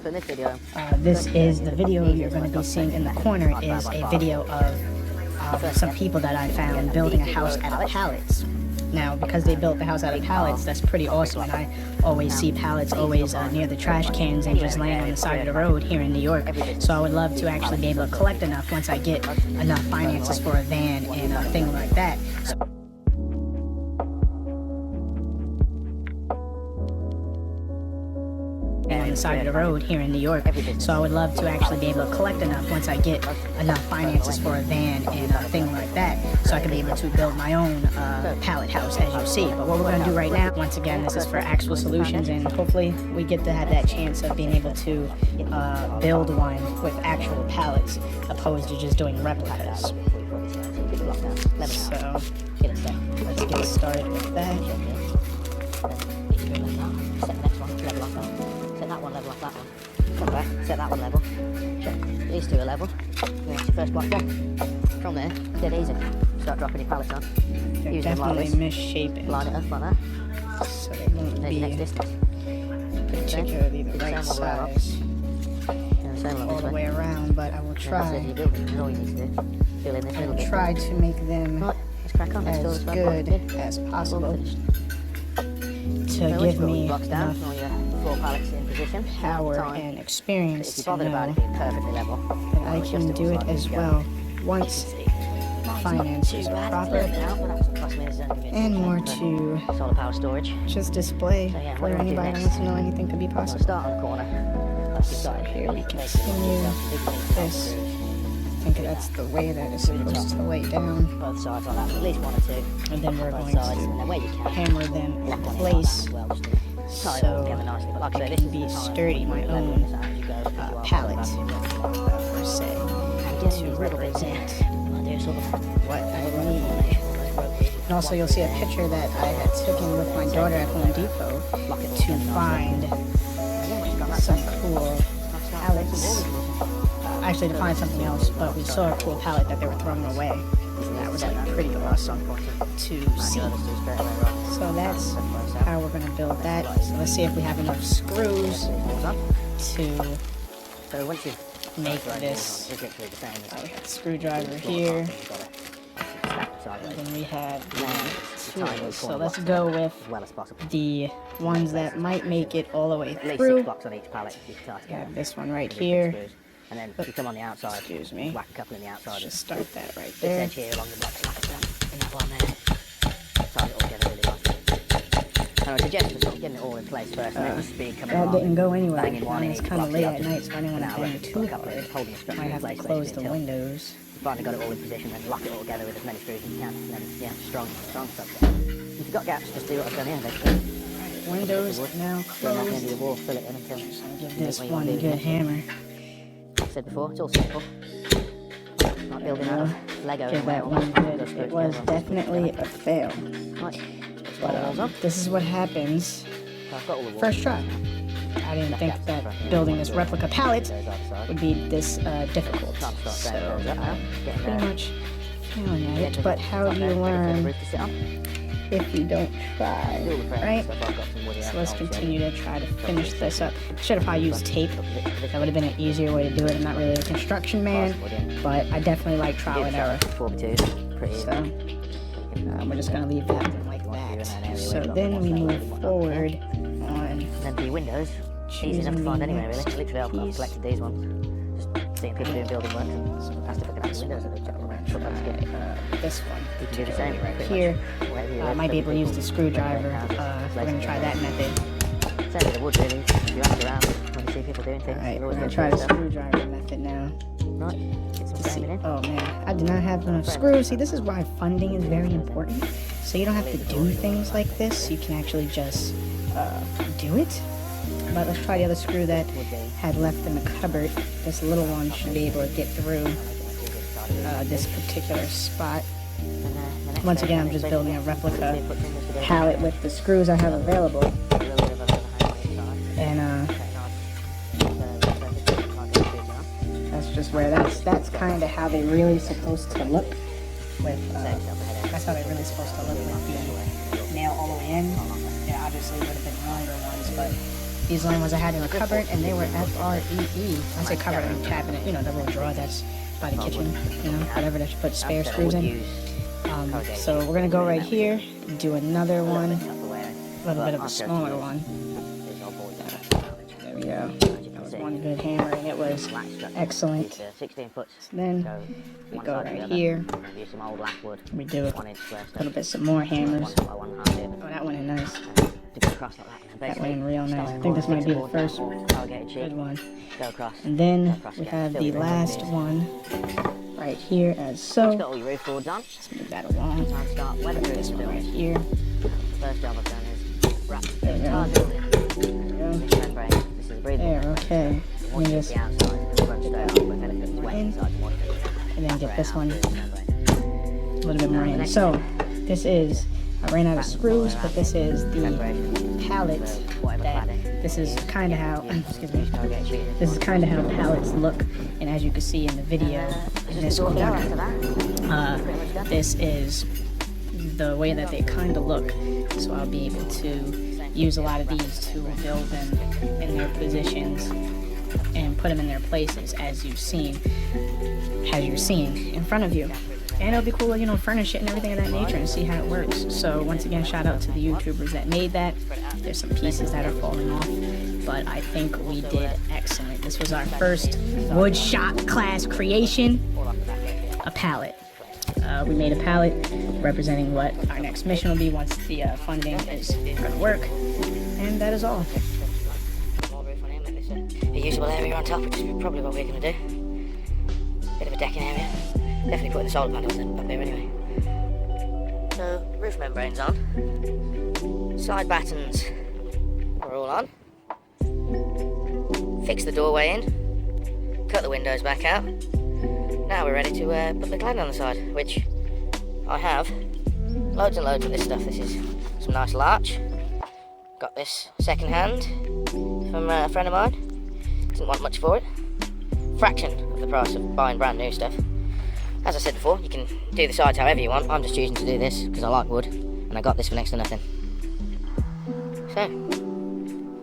in this video. This is the video you're going to be seeing in the corner is a video of some people that I found building a house out of pallets. Now, because they built the house out of pallets, that's pretty awesome, and I always see pallets always near the trash cans and just laying on the side of the road here in New York. So I would love to actually be able to collect enough once I get enough finances for a van and a thing like that. On the side of the road here in New York. So I would love to actually be able to collect enough once I get enough finances for a van and a thing like that, so I can be able to build my own pallet house, as you see. But what we're going to do right now, once again, this is for actual solutions, and hopefully we get to have that chance of being able to build one with actual pallets opposed to just doing replicas. So let's get started with that. That one level off that one. Come back, set that one level. Check. These two are level. That's your first block done. From there, dead easy. Start dropping your pallets on. Use them like this. Misshapen. Line it up like that. So they won't There's be your next distance. particularly the right size all the way around, but I will try. You're building. All you need to do. Fill in this little bit. Try to make them right, let's crack on. Let's as good as possible to give me enough 4 pallets in position. power and experience to know about it being perfectly level, that I can do it as well once finances are proper, and more to solar power storage. just display for anybody who wants to know anything could be possible. Start on the corner. So here we continue this. I think that's the way that it's supposed to lay down. Both sides like that, at least 1 or 2. And then we're going to hammer them in place so it can be sturdy, my own palette, per se, to represent what I need. And also you'll see a picture that I had taken with my daughter at Home Depot to find some cool pallets. Actually, to find something else, but we saw a cool pallet that they were throwing away. And that was like pretty awesome to see. So that's how we're going to build that. So let's see if we have enough screws to make this. We have a screwdriver here. And then we have tools. So let's go with the ones that might make it all the way through. We have this one right here. And then you come on the outside. Excuse me. Whack a couple in the outside. Just start that right there. This edge here along the block, and that one there. Tie it all together really nicely. And I suggest for sort of getting it all in place first, and then the speed coming that along. didn't go anywhere. Banging one in, It's kind of late at night, so I didn't want to bang it too hard. Might have to close the windows. You finally got it all in position, then lock it all together with as many screws as you can. And then, yeah, strong stuff. If you've got gaps, just do what I've done here, basically. Windows are now closed. Into the wall, fill it in until Just gonna give this one a good hammer. Like I said before, it's all simple. Like building out of Lego. Give that one good. It was definitely a fail. Right. But this is what happens first try. I didn't think that building this replica pallet would be this difficult. So pretty much failing at it. But how do you learn if you don't try, right? So let's continue to try to finish this up. Should have probably used tape. That would have been an easier way to do it. I'm not really a construction man, but I definitely like trial and error. So we're just going to leave that one like that. So then we move forward on then the windows, easy enough to find anyway, really. Literally, I've collected these ones. Just seeing people doing building work. And that's looking at the windows that they've checked around. This one. You can do the same right here. I might be able to use the screwdriver. We're going to try that method. Same with the wood, really. You ask around when you see people doing things. Alright, we're going to try the screwdriver method now. Right, get some framing in. Oh man, I do not have enough screws. See, this is why funding is very important. So you don't have to do things like this. You can actually just do it. But let's try the other screw that had left in the cupboard. This little one should be able to get through this particular spot. Once again, I'm just building a replica pallet with the screws I have available. And that's just where that's kind of how they're really supposed to look with that's how they're really supposed to look with the nail all the way in. Yeah, obviously it would have been longer ones, but These are the only ones I had in the cupboard, and they were FREE. I say cupboard and cabinet, you know, the little drawer that's by the kitchen, you know, whatever that you put spare screws in. So we're gonna go right here, do another one, a little bit of a smaller one. There we go. That was one good hammer, and it was excellent. So then we go right here. We do a little bit some more hammers. Oh, that went in nice. That went in real nice. I think this might be the first good one. And then we have the last one right here as so. Let's move that along. Put this one right here. There we go. There, okay. Let me just and then get this one a little bit more in. So this is, I ran out of screws, but this is the pallet that, this is kind of how, excuse me, this is kind of how pallets look, and as you can see in the video, in this corner, this is the way that they kind of look, so I'll be able to use a lot of these to build them in their positions and put them in their places as you're seeing in front of you. And it'll be cool to, you know, furnish it and everything of that nature and see how it works. So once again, shout out to the YouTubers that made that. There's some pieces that are falling off, but I think we did excellent. This was our first wood shop class creation, a pallet. We made a pallet representing what our next mission will be once the funding is going to work. And that is all. A usable area on top, which is probably what we're going to do. Bit of a decking area. Definitely putting the solar panels in up here anyway. So, roof membrane's on. Side battens are all on. Fix the doorway in. Cut the windows back out. Now we're ready to put the cladding on the side, which I have. Loads and loads of this stuff. This is some nice larch. Got this second hand from a friend of mine. Didn't want much for it. Fraction of the price of buying brand new stuff. As I said before, you can do the sides however you want. I'm just choosing to do this because I like wood, and I got this for next to nothing. So,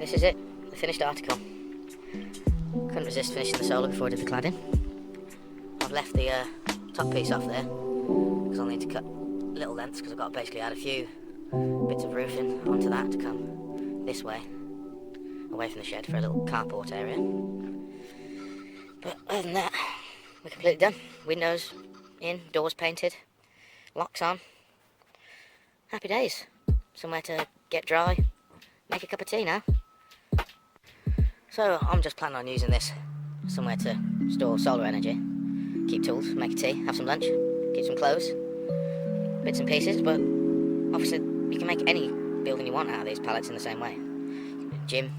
this is it, the finished article. Couldn't resist finishing the solar before I did the cladding. I've left the top piece off there because I'll need to cut little lengths because I've got to basically add a few bits of roofing onto that to come this way, away from the shed for a little carport area. But other than that, we're completely done. Windows in, doors painted, locks on. Happy days. Somewhere to get dry, make a cup of tea now. So I'm just planning on using this somewhere to store solar energy, keep tools, make a tea, have some lunch, keep some clothes, bits and pieces, but obviously you can make any building you want out of these pallets in the same way. Gym,